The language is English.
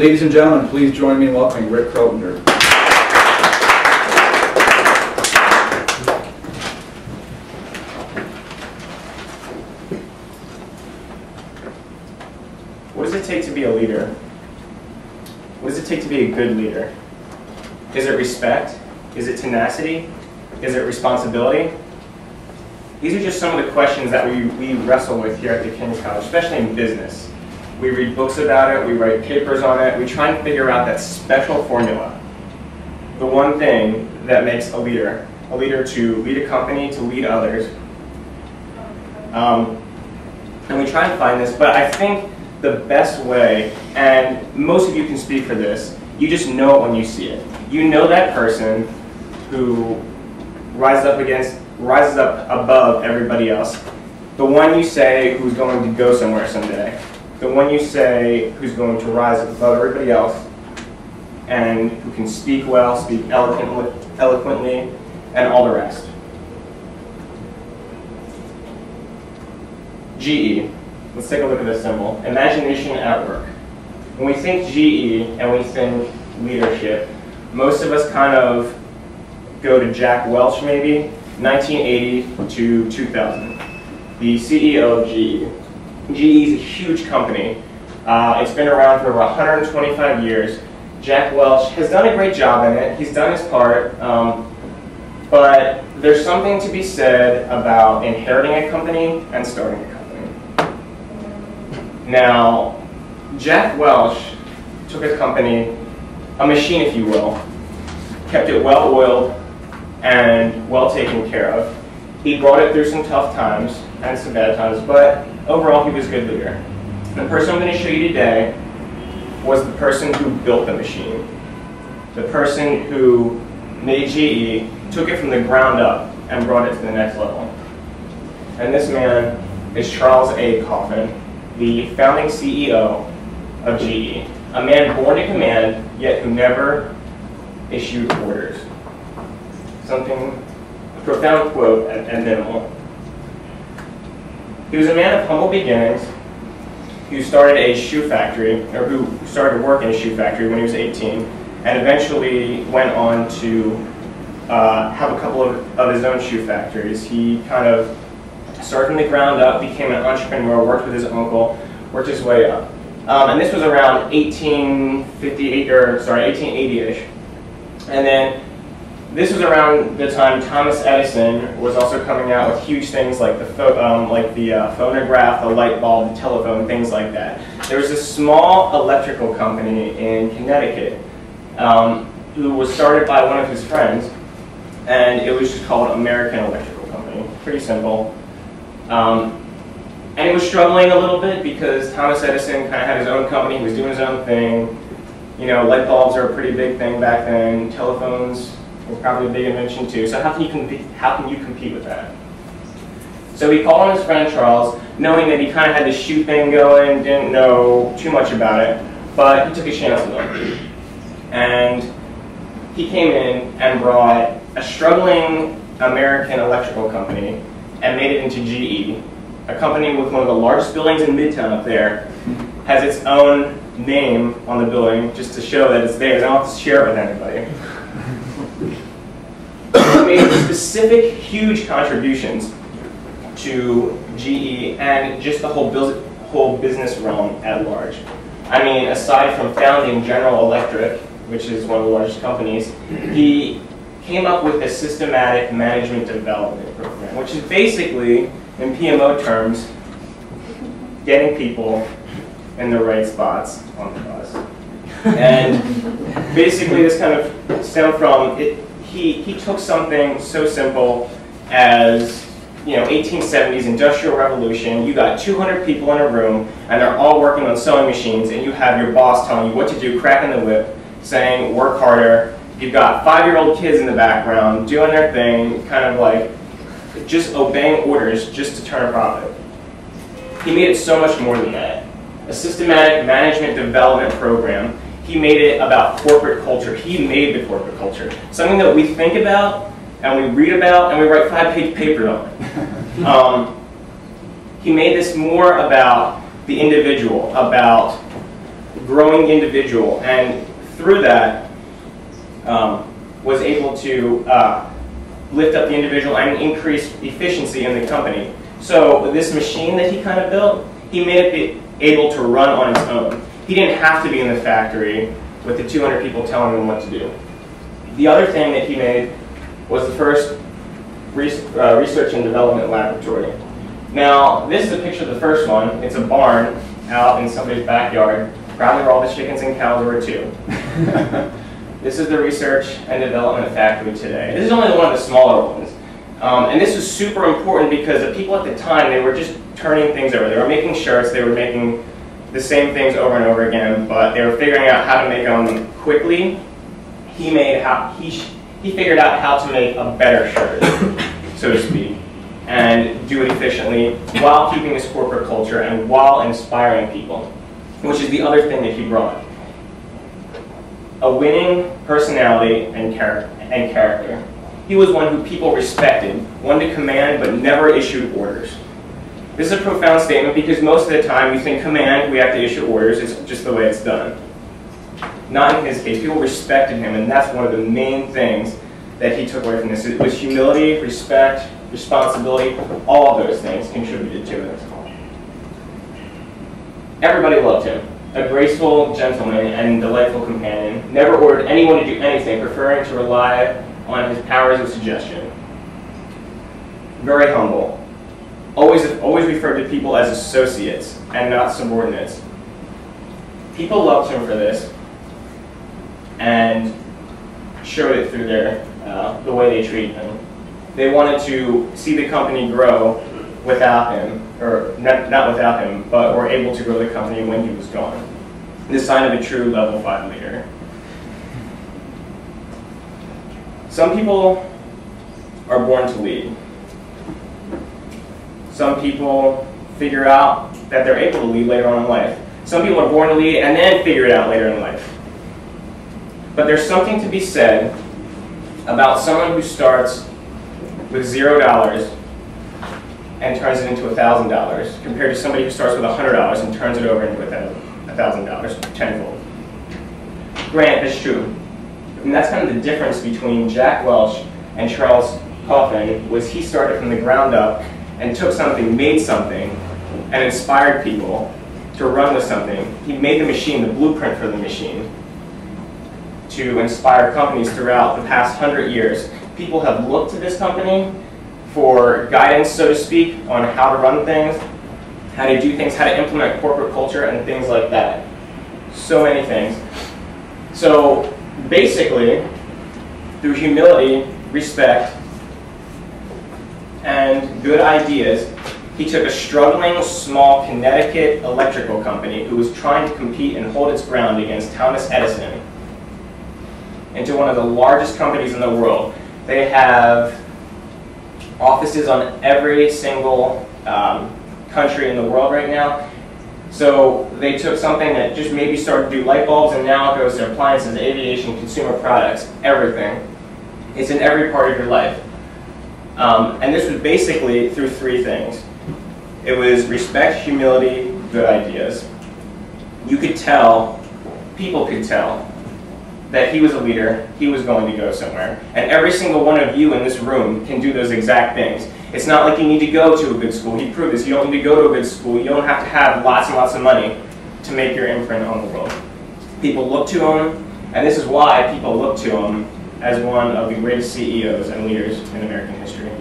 Ladies and gentlemen, please join me in welcoming Rick Crotinger. What does it take to be a leader? What does it take to be a good leader? Is it respect? Is it tenacity? Is it responsibility? These are just some of the questions that we wrestle with here at the King's College, especially in business. We read books about it, we write papers on it, we try and figure out that special formula. The one thing that makes a leader to lead a company, to lead others. And we try and find this, but I think the best way, and most of you can speak for this, you just know it when you see it. You know that person who rises up above everybody else. The one you say who's going to go somewhere someday. The one you say who's going to rise above everybody else and who can speak well, speak eloquently, and all the rest. GE. Let's take a look at this symbol. Imagination at work. When we think GE and we think leadership, most of us kind of go to Jack Welch maybe, 1980 to 2000, the CEO of GE. GE is a huge company. It's been around for over 125 years. Jack Welch has done a great job in it. He's done his part, but there's something to be said about inheriting a company and starting a company. Now, Jack Welch took a company, a machine if you will, kept it well oiled and well taken care of. He brought it through some tough times and some bad times, but overall he was a good leader. The person I'm going to show you today was the person who built the machine. The person who made GE, took it from the ground up and brought it to the next level. And this man is Charles A. Coffin, the founding CEO of GE. A man born to command, yet who never issued orders. Something, a profound quote at minimal. He was a man of humble beginnings who started a shoe factory, or who started to work in a shoe factory when he was 18, and eventually went on to have a couple of his own shoe factories. He kind of started from the ground up, became an entrepreneur, worked with his uncle, worked his way up. And this was around 1880-ish. And then this was around the time Thomas Edison was also coming out with huge things like the phonograph, the light bulb, the telephone, things like that. There was this small electrical company in Connecticut who was started by one of his friends, and it was just called American Electrical Company. Pretty simple. And he was struggling a little bit because Thomas Edison kind of had his own company, he was doing his own thing. You know, light bulbs are a pretty big thing back then. Telephones were probably a big invention too. So how can you compete with that? So he called on his friend Charles, knowing that he kind of had this shoe thing going, didn't know too much about it, but he took a chance with him. And he came in and brought a struggling American electrical company and made it into GE, a company with one of the largest buildings in Midtown up there, has its own name on the building just to show that it's there. They don't have to share it with anybody. He made specific, huge contributions to GE and just the whole business realm at large. I mean, aside from founding General Electric, which is one of the largest companies, he came up with a systematic management development program, which is basically, in PMO terms, getting people in the right spots on the bus. And basically this kind of stemmed from, he took something so simple as, 1870s Industrial Revolution. You got 200 people in a room and they're all working on sewing machines, and you have your boss telling you what to do, cracking the whip, saying work harder. You've got 5-year-old kids in the background doing their thing, kind of like just obeying orders just to turn a profit. He made it so much more than that. A systematic management development program. He made it about corporate culture. He made the corporate culture. Something that we think about and we read about and we write 5-page papers on. He made this more about the individual, about growing individual, and through that was able to lift up the individual and increase efficiency in the company. So this machine that he kind of built, he made it be able to run on its own. He didn't have to be in the factory with the 200 people telling him what to do. The other thing that he made was the first research and development laboratory. Now, this is a picture of the first one. It's a barn out in somebody's backyard, probably where all the chickens and cows were too. This is the research and development factory today. This is only one of the smaller ones. And this was super important because the people at the time, they were just turning things over. They were making shirts, they were making the same things over and over again, but they were figuring out how to make them quickly. He figured out how to make a better shirt, so to speak, and do it efficiently while keeping his corporate culture and while inspiring people, which is the other thing that he brought. A winning personality and character. He was one who people respected, one to command but never issued orders. This is a profound statement because most of the time you think command, we have to issue orders, it's just the way it's done. Not in his case. People respected him, and that's one of the main things that he took away from this. It was humility, respect, responsibility, all of those things contributed to it. Everybody loved him. A graceful gentleman and delightful companion, never ordered anyone to do anything, preferring to rely on his powers of suggestion. Very humble. Always referred to people as associates and not subordinates. People loved him for this and showed it through the way they treated him. They wanted to see the company grow without him, or not without him, but were able to grow the company when he was gone. The sign of a true level 5 leader. Some people are born to lead. Some people figure out that they're able to lead later on in life. Some people are born to lead and then figure it out later in life. But there's something to be said about someone who starts with $0 and turns it into $1,000 compared to somebody who starts with $100 and turns it over into $1,000 tenfold. Granted, that's true. And that's kind of the difference between Jack Welch and Charles Coffin, was he started from the ground up and took something, made something, and inspired people to run with something. He made the machine, the blueprint for the machine, to inspire companies throughout the past 100 years. People have looked to this company for guidance, so to speak, on how to run things, how to do things, how to implement corporate culture, and things like that. So many things. So basically, through humility, respect, and good ideas, he took a struggling, small Connecticut electrical company who was trying to compete and hold its ground against Thomas Edison into one of the largest companies in the world. They have offices on every single country in the world right now. So they took something that just maybe started to do light bulbs, and now it goes to appliances, aviation, consumer products, everything. It's in every part of your life. And this was basically through 3 things. It was respect, humility, good ideas. You could tell, people could tell, that he was a leader, he was going to go somewhere. And every single one of you in this room can do those exact things. It's not like you need to go to a good school. He proved this. You don't need to go to a good school. You don't have to have lots and lots of money to make your imprint on the world. People look to him, and this is why people look to him as one of the greatest CEOs and leaders in American history.